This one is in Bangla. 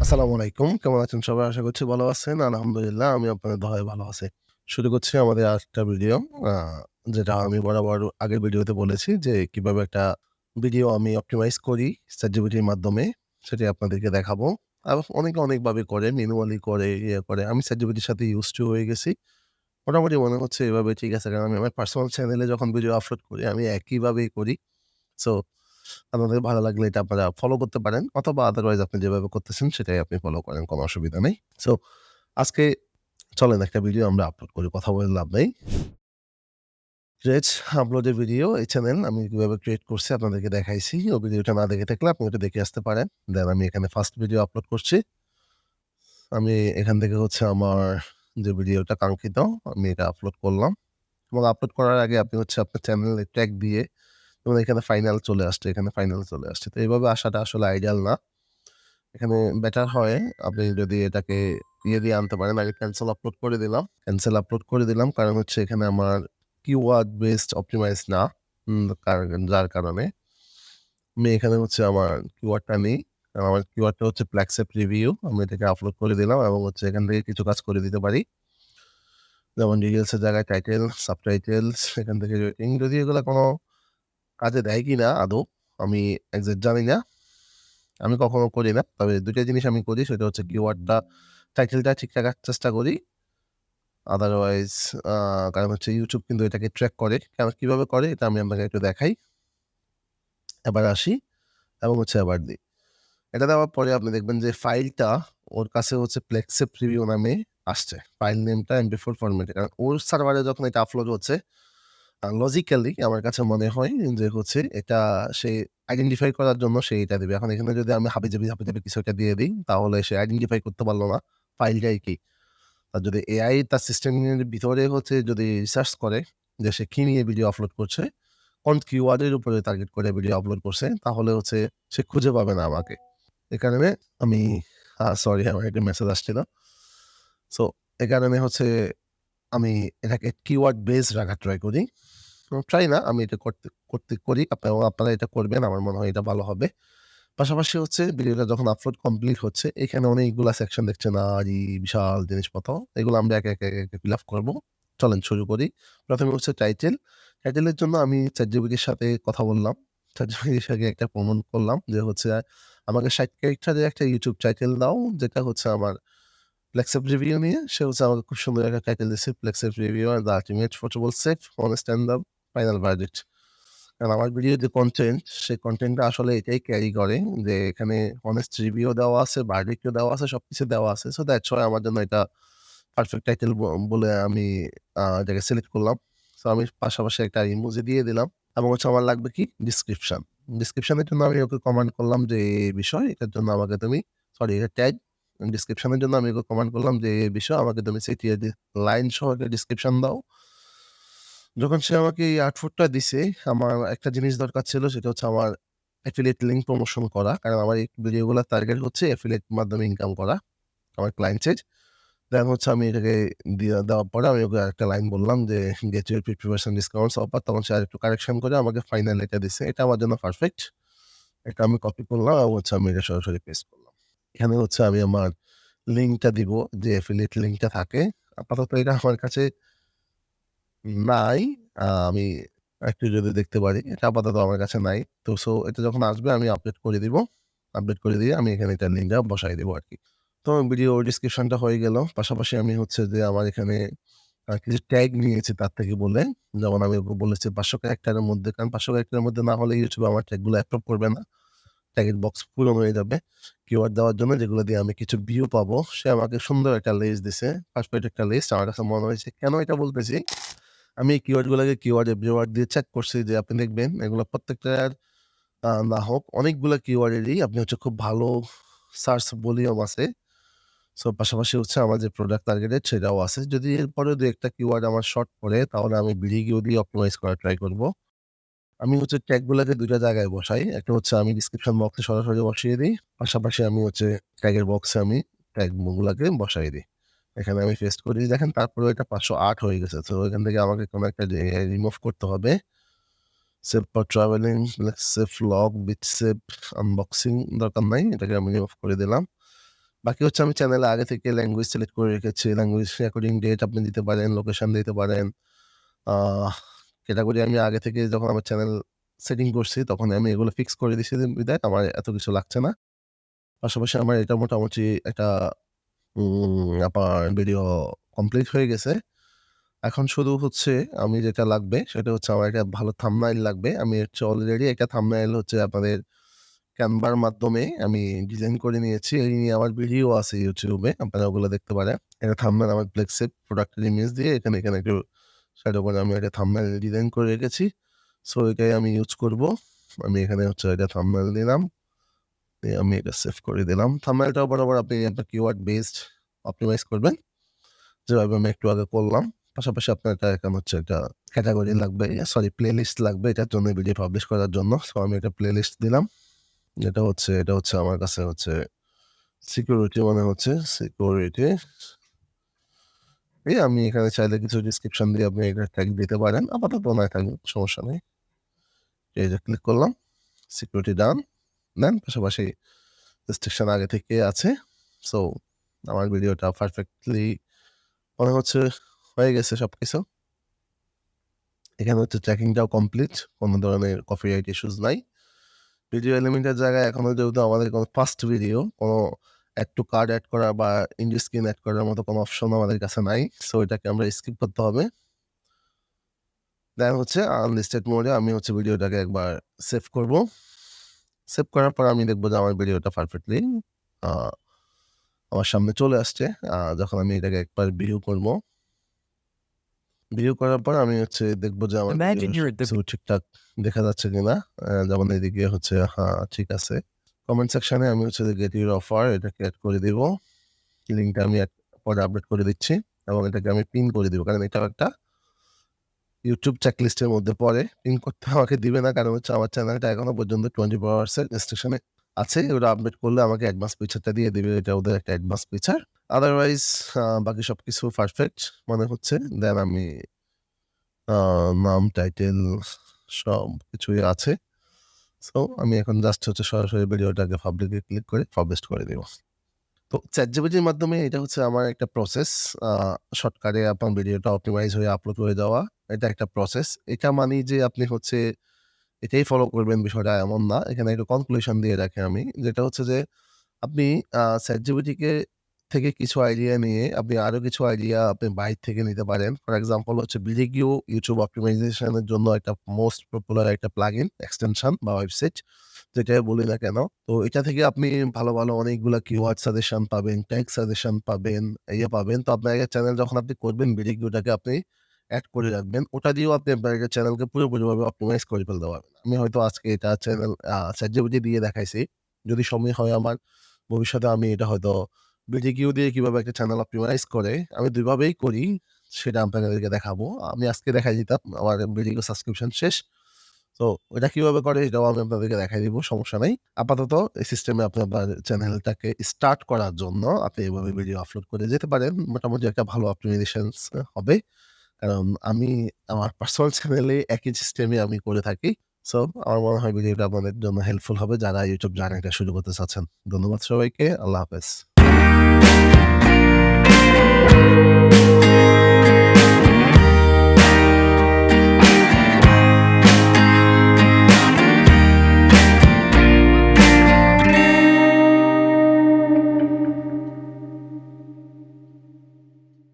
আসসালামু আলাইকুম। কেমন আছেন সবাই? আশা করছি ভালো আছেন। আলহামদুলিল্লাহ আমি আপনাদের দোয়ায় ভালো আছি। শুরু করছি আমাদের আরেকটা ভিডিও। আ যেটা আমি বরাবর আগের ভিডিওতে বলেছি যে কিভাবে একটা ভিডিও আমি অপটিমাইজ করি ChatGPT এর মাধ্যমে সেটি আপনাদেরকে দেখাবো। অনেকে অনেকভাবে করে, ম্যানুয়ালি করে, ইয়ে করে। আমি ChatGPT এর সাথে used to হয়ে গেছি। মোটামুটি মনে হচ্ছে এভাবে ঠিক আছে। কারণ আমি আমার পার্সোনাল চ্যানেলে যখন ভিডিও আপলোড করি আমি একইভাবেই করি। সো আপনাদের ভালো লাগলে এটা আপনারা ফলো করতে পারেন অথবা আদারওয়াইজ আপনি যেভাবে করতেছেন সেটাই আপনি ফলো করেন। কোনো অসুবিধা নেই। সো আজকে চলেন একটা ভিডিও আমরা আপলোড করি। কথা বলে লাভ নেই। ক্রিয়েট আপলোডের ভিডিও এই চ্যানেল আমি কিভাবে ক্রিয়েট করছি আপনাদেরকে দেখাইছি। ওই ভিডিওটা না দেখে থাকলে আপনি ওটা দেখে আসতে পারেন। দেন আমি এখানে ফার্স্ট ভিডিও আপলোড করছি। আমি এখান থেকে হচ্ছে আমার যে ভিডিওটা কাঙ্ক্ষিত আমি এটা আপলোড করলাম। এবং আপলোড করার আগে আপনি হচ্ছে আপনার চ্যানেলে ট্যাগ দিয়ে এবং এখানে ফাইনাল চলে আসছে, এখানে ফাইনাল চলে আসছে। তো এভাবে আসাটা আসলে আইডিয়াল না। এখানে বেটার হয় আপনি যদি এটাকে দিয়ে আনতে পারেন। আগে ক্যানসেল আপলোড করে দিলাম। ক্যানসেল আপলোড করে দিলাম। কারণ হচ্ছে এখানে আমার কিওয়ার্ড বেসড অপটিমাইজ না। যার কারণে আমি এখানে হচ্ছে আমার কিওয়ার্ডটা নেই। আমার কিওয়ার্ডটা হচ্ছে ফ্ল্যাগশিপ রিভিউ। আমি এটাকে আপলোড করে দিলাম এবং হচ্ছে এখান থেকে কিছু কাজ করে দিতে পারি। যেমন ডিটেইলস এর জায়গায় টাইটেল, সাবটাইটেলস এখান থেকে রেটিং যদি এগুলা কোনো কাজে দেয় কিনা আদৌ আমি এক্সাক্ট জানি না। আমি কখনো করি না। তবে ২ টা জিনিস আমি করি সেটা হচ্ছে কিওয়ার্ডটা টাইটেলটা ঠিক রাখার চেষ্টা করি। আদারওয়াইজ আ কারণ হচ্ছে YouTube কিন্তু এটাকে ট্র্যাক করে। কিভাবে করে এটা আমি আপনাকে একটু দেখাই। এবার আসি এবং হচ্ছে এবার দিই। এটা দেওয়ার পরে আপনি দেখবেন যে ফাইলটা ওর কাছে হচ্ছে Plexip Preview নামে আসছে। ফাইল নেমটা MP4 ফরম্যাটে। কারণ ওর সার্ভারে যখন এটা আপলোড হচ্ছে লজিক্যালি আমার কাছে মনে হয় যে হচ্ছে এটা সে আইডেন্টিফাই করার জন্য সে এটা দিবে। এখন এখানে যদি আমি হাবিজাবি কিছু একটা দিয়ে দিই, তাহলে সে আইডেন্টিফাই করতে পারল না ফাইলটাই কি। আর যদি এআই তার সিস্টেমের ভিতরে হচ্ছে যদি রিসার্চ করে যে সে কি নিয়ে ভিডিও আপলোড করছে, কোন কিওয়ার্ড এর উপরে টার্গেট করে ভিডিও আপলোড করছে, তাহলে হচ্ছে সে খুঁজে পাবে না আমাকে। এ কারণে আমি সরি আমার একটা মেসেজ আসছিল। সো এ কারণে হচ্ছে আমি এটাকে কিওয়ার্ড বেস রাখার ট্রাই করি। ট্রাই না, আমি এটা করি। আপনারা এটা করবেন। আমার মনে হয় এটা ভালো হবে। পাশাপাশি হচ্ছে ভিডিওটা যখন আপলোড কমপ্লিট হচ্ছে, এখানে অনেকগুলা সেকশন দেখছেন আরি বিশাল জিনিসপত্র। এগুলো আমরা একে ফিল আপ করব। চলেন শুরু করি। ১ম এ হচ্ছে টাইটেল। টাইটেলের জন্য আমি ChatGPT এর সাথে কথা বললাম। ChatGPT এর সাথে একটা প্রমাণ করলাম যে হচ্ছে আমাকে ৬০ ক্যারেক্টারের একটা YouTube টাইটেল দাও, যেটা হচ্ছে আমার Flexip রিভিউ নিয়ে। সে হচ্ছে আমাকে খুব সুন্দর একটা টাইটেল দিছে। Flexip review and the ultimate portable safe honest and the final verdict. কারণ আমার ভিডিওর যে কনটেন্ট, সেই কনটেন্টটা আসলে এটাই ক্যারি করে যে এখানে honest রিভিউ দেওয়া আছে, verdict ও দেওয়া আছে, সবকিছু দেওয়া আছে। সো দ্যাটস হোয়াই আমার জন্য এটা পারফেক্ট টাইটেল বলে আমি এটাকে সিলেক্ট করলাম। সো আমি পাশাপাশি একটা ইমোজি দিয়ে দিলাম এবং হচ্ছে আমার লাগবে কি ডিসক্রিপশন। ডিসক্রিপশনের জন্য আমি ওকে কমান্ড করলাম যে এই বিষয়, এটার জন্য আমাকে তুমি সরি এটা ট্যাগ। ডিসক্রিপশনের জন্য আমি ওকে কমান্ড করলাম যে এই বিষয় আমাকে তুমি সিটিয়ে লাইন সহ একটা ডিসক্রিপশন দাও। যখন সে আমাকে এই আউটপুটটা দিছে, আমার একটা জিনিস দরকার ছিল সেটা হচ্ছে আমার এফিলিয়েট লিঙ্ক প্রমোশন করা। কারণ আমার এই ভিডিওগুলোর টার্গেট হচ্ছে এফিলিয়েট মাধ্যমে ইনকাম করা। আমার ক্লায়েন্টের। দেন হচ্ছে আমি এটাকে দেওয়ার পরে আমি ওকে আরেকটা লাইন বললাম যে, "গেট ইউর 50% ডিসকাউন্টস অফার।" তখন সে আরেকটু কারেকশন করে আমাকে ফাইনাল এটা দিছে। এটা আমার জন্য পারফেক্ট। এটা আমি কপি করলাম এবং হচ্ছে আমি এটা সরাসরি পেস্ট করলাম। এখানে হচ্ছে আমি আমার লিঙ্কটা দিব যে এফিলিয়েট লিঙ্কটা থাকে। আপাতত এটা আমার কাছে নাই। আমি একটু যদি দেখতে পারি। এটা আপাতত আমার কাছে নাই। তো এটা যখন আসবে আমি আপডেট করে দিব। আপডেট করে দিয়ে আমি এখানে এটার লিঙ্কটা বসায় দিব আরকি। তো ভিডিও ডেসক্রিপশনটা হয়ে গেল। পাশাপাশি আমি হচ্ছে যে আমার এখানে কিছু ট্যাগ নিয়েছি তার থেকে বলে। যেমন আমি ওকে বলেছি ৫০০ ক্যারেক্টারের মধ্যে। কারণ ৫০০ ক্যারেক্টারের মধ্যে না হলে YouTube আমার ট্যাগগুলো অ্যাপ্রুভ করবে না। ট্যাগের বক্স পূরণ হয়ে যাবে। কিওয়ার্ড দেওয়ার জন্য যেগুলো দিয়ে আমি কিছু ভিউ পাবো। সে আমাকে সুন্দর একটা লিস্ট দিছে। পারফেক্ট একটা লিস্ট। আমার কাছে মনে হয়েছে কেন এটা বলতেছি? আমি এই কিওয়ার্ডগুলোকে কিওয়ার্ড এভরিওয়ার্ড দিয়ে চেক করছি যে আপনি দেখবেন এগুলো প্রত্যেকটার না হোক অনেকগুলা কিওয়ার্ডেরই আপনি হচ্ছে খুব ভালো সার্চ ভলিউম আছে। সো পাশাপাশি হচ্ছে আমার যে প্রোডাক্ট টার্গেটেড সেটাও আছে। যদি এরপরেও ২-১ টা কিওয়ার্ড আমার শর্ট পড়ে তাহলে আমি ভিডিও দিয়ে অপটিমাইজ করার ট্রাই করব। আমি হচ্ছে ট্যাগ গুলাকে ২ টা জায়গায় বসাই। একটা হচ্ছে আমি ডিসক্রিপশন বক্সে সরাসরি বসিয়ে দিই। পাশাপাশি আমি হচ্ছে ট্যাগের বক্সে আমি ট্যাগ গুলাকে বসায় দিই। এখানে আমি পেস্ট করি দেখেন তারপরেও এটা ৫০৮ হয়ে গেছে। তো এখান থেকে আমাকে কোন একটা রিমুভ করতে হবে। Save for travelling, save vlog, beach save, unboxing দরকার নাই। এটাকে আমি রিমুভ করে দিলাম। বাকি হচ্ছে আমি চ্যানেলে আগে থেকে ল্যাঙ্গুয়েজ সিলেক্ট করে রেখেছি। ল্যাঙ্গুয়েজ অ্যাকর্ডিং ডেট আপনি দিতে পারেন, লোকেশন দিতে পারেন। আহ ক্যাটেগরি আমি আগে থেকে যখন আমার চ্যানেল সেটিং করছি তখন আমি এগুলো ফিক্স করে দিছি বিধায় আমার এত কিছু লাগছে না। পাশাপাশি আমার এটা মোটামুটি একটা আপনার ভিডিও কমপ্লিট হয়ে গেছে। এখন শুধু হচ্ছে আমি যেটা লাগবে সেটা হচ্ছে আমার একটা ভালো থাম্বনেইল লাগবে। আমি হচ্ছে অলরেডি একটা থাম্বনেইল হচ্ছে আপনাদের ক্যানভার মাধ্যমে আমি ডিজাইন করে নিয়েছি। এই নিয়ে আমার ভিডিও আছে YouTube এ। আপনারা ওগুলো দেখতে পারেন। একটা থাম্বনেইল আমার ফ্লেক্সিব প্রোডাক্টের ইমেজ দিয়ে এখানে একটু শ্যাডো করে আমি একটা থাম্বনেইল ডিজাইন করে রেখেছি। সো এটাই আমি ইউজ করব। আমি এখানে হচ্ছে এটা থাম্বনেইল দিলাম। দিয়ে আমি এটা সেভ করে দিলাম। থাম্বনেইলটাও বরাবর আপনি আপনার কিওয়ার্ড বেসড অপটিমাইজ করবেন। যেভাবে আমি একটু আগে করলাম। পাশাপাশি আপনার এটা এখন হচ্ছে একটা ক্যাটেগরি লাগবে, প্লেলিস্ট লাগবে এটার জন্য ভিডিও পাবলিশ করার জন্য। সো আমি একটা প্লেলিস্ট দিলাম। এটা হচ্ছে আমার কাছে হচ্ছে সিকিউরিটি মনে হচ্ছে। সিকিউরিটি। আমি এখানে চাইলে কিছু ডেসক্রিপশন দিয়ে আপনি এটা ট্যাগ দিতে পারেন। আপাতত না থাকুক, সমস্যা নেই। এই যে ক্লিক করলাম। সিকিউরিটি ডান। দেন পাশাপাশি রেস্ট্রিকশন আগে থেকে আছে। সো আমার ভিডিওটা পারফেক্টলি মনে হচ্ছে হয়ে গেছে সবকিছু। এখানে হচ্ছে ট্র্যাকিংটাও কমপ্লিট। কোনো ধরনের কপিরাইট ইস্যুস নাই। ভিডিও এলিমেন্টের জায়গায় এখনো যেহেতু আমাদের কোনো ফার্স্ট ভিডিও, কোনো অ্যাড টু কার্ড এড করা বা ইন্ড স্ক্রিন এড করার মতো কোনো অপশন আমাদের কাছে নাই। সো এটাকে আমরা স্কিপ করতে হবে। দেন হচ্ছে আনলিস্টেড মোডে আমি হচ্ছে ভিডিওটাকে একবার সেভ করব। সেভ করার পর আমি দেখব যে আমার ভিডিওটা পারফেক্টলি আ আমার সামনে চলে আসছে। যখন আমি এটাকে একবার ভিউ করব। ভিউ করার পর আমি হচ্ছে দেখব যে আমার Imagine ভিডিওর you're at the সবকিছু ঠিকঠাক দেখা যাচ্ছে কিনা। যেমন এদিকে হচ্ছে ঠিক আছে। কমেন্ট সেকশনে আমি হচ্ছে গেট ইউর অফার এটাকে এড করে দিব। লিঙ্কটা আমি পরে আপডেট করে দিচ্ছি এবং এটাকে আমি পিন করে দিব। কারণ এটাও একটা YouTube চেকলিস্টের মধ্যে পড়ে। পিন করতে আমাকে দিবে না। কারণ হচ্ছে আমার চ্যানেলটা এখনো পর্যন্ত 24 আওয়ার্স এর রেস্ট্রিকশনে আছে। ওরা আপডেট করলে আমাকে অ্যাডভান্স ফিচারটা দিয়ে দিবে। এটা ওদের একটা অ্যাডভান্স ফিচার। আদারওয়াইজ বাকি সবকিছু পারফেক্ট মনে হচ্ছে। দেন আমি নাম, টাইটেল সবকিছুই আছে। সো আমি এখন জাস্ট হচ্ছে সরাসরি ভিডিওটাকে পাবলিকলি ক্লিক করে পাবলিশ করে দিব। তো ChatGPT র মাধ্যমে এটা হচ্ছে আমার একটা প্রসেস। আ শর্টকাটে আপনার ভিডিওটা অপটিমাইজ হয়ে আপলোড হয়ে যাওয়া। এটা একটা প্রসেস। এটা মানেই যে আপনি হচ্ছে এটাই ফলো করবেন বিষয়টা এমন না। এখানে একটা কনক্লুশন দিয়ে রাখি আমি। যেটা হচ্ছে যে আপনি ChatGPT থেকে কিছু আইডিয়া নিয়ে আপনি আরো কিছু আইডিয়া আপনি বাইর থেকে নিতে পারেন। ফর এক্সাম্পল হচ্ছে বিডিকিউ YouTube অপটিমাইজেশন এর জন্য একটা মোস্ট পপুলার একটা প্লাগইন এক্সটেনশন বা ওয়েবসাইট যেটাই বলি না কেন। তো এটা থেকে আপনি ভালো অনেকগুলা কিওয়ার্ড সাজেশন পাবেন, ট্যাগ সাজেশন পাবেন, পাবেন। তো আপনার একটা চ্যানেল যখন আপনি করবেন বিডিকিউটাকে আপনি এড করে রাখবেন। ওটা দিয়েও আপনি আপনার একটা চ্যানেলকে পুরোপুরিভাবে অপটিমাইজ করে ফেলতে পারবেন। আমি হয়তো আজকে এটা চ্যানেল ChatGPT দিয়ে দেখাইছি। যদি সময় হয় আমার ভবিষ্যতে আমি এটা হয়তো বিটিকিউ দিয়ে কিভাবে একটা চ্যানেল অপটিমাইজ করে আমি ২ ভাবেই করি সেটা আপনাদেরকে দেখাবো। আমি আজকে দেখাই দিতাম আমার বিটিকিউ সাবস্ক্রিপশন শেষ। তো ওইটা কিভাবে করে এটাও আমি আপনাদেরকে দেখাই দিব, সমস্যা নাই। আপাতত এই সিস্টেমে আপনি আপনার চ্যানেলটাকে স্টার্ট করার জন্য আপনি এভাবে ভিডিও আপলোড করে যেতে পারেন। মোটামুটি একটা ভালো অপটিমাইজেশনস হবে। কারণ আমি আমার পার্সোনাল চ্যানেলে একই সিস্টেমে আমি করে থাকি। সো আমার মনে হয় ভিডিওটা আপনাদের জন্য হেল্পফুল হবে যারা YouTube জার্নিটা শুরু করতে চাচ্ছেন। ধন্যবাদ সবাইকে। আল্লাহ হাফেজ।